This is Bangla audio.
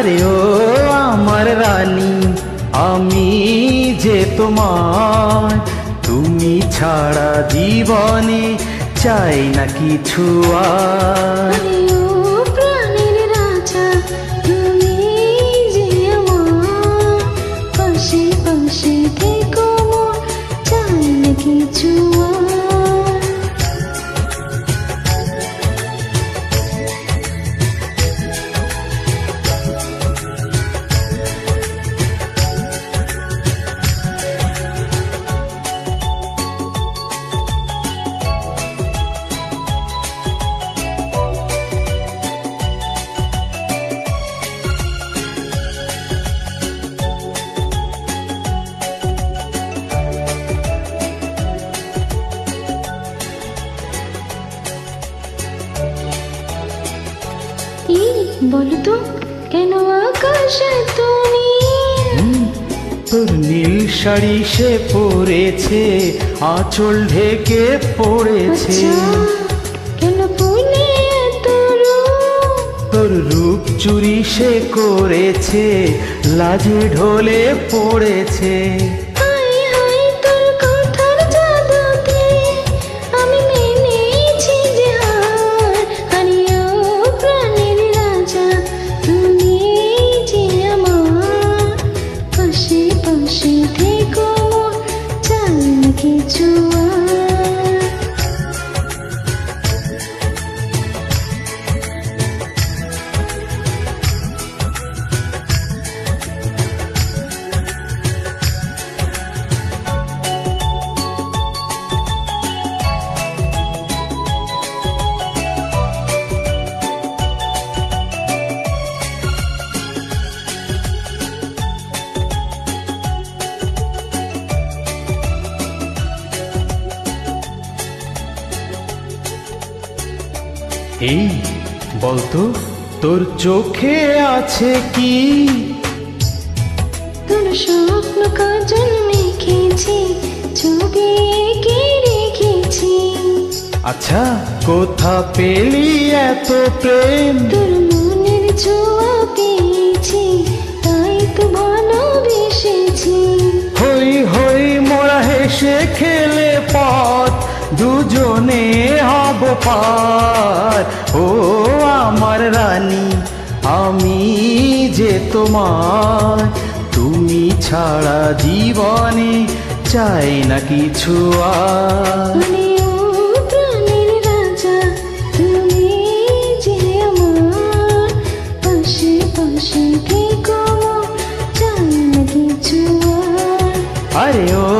আরে ও আমার রানী, আমি যে তোমার, তুমি ছাড়া জীবনে চাই না কিছু আর। আরে ও প্রাণের রাজা, তুমি যে আমার, পাশে পাশে থেকো মোর, চাই না কিছু আর। বলো তো কেন আকাশে তুমি, তোর নীল শাড়ি সে পরেছে, আঁচল ঢেকে পড়েছে। আচ্ছা কেন ফুলে এত রূপ, তোর রূপ চুরি সে করেছে, লাজে ঢলে পড়েছে। হাই হাই তোর কথার জাদুতে আমি মেনেছি যে হার। আরে ও প্রাণের রাজা, তুমি যে আমার, পাশে পাশে থেকো মোর, চাই না কিছু আর। এই বলতো তোর চোখে আছে কি? তোর স্বপ্ন কাজল মেখেছি, ছবি এঁকে রেখেছি। আচ্ছা কোথা পেলি এত প্রেম? তোর মনের ছোঁয়া পেয়েছি, তাই তো ভালোবেসেছি। হই হই মোরা হেসে খেলে পথ, দুজনে হব পার। ও আমার রানী, আমি যে তোমার, তুমি ছাড়া জীবনে চাই না কিছু আর। আরে ও প্রাণের রাজা, তুমি যে আমার, পাশে পাশে থেকো মোর, চাই না কিছু আর। আরে ও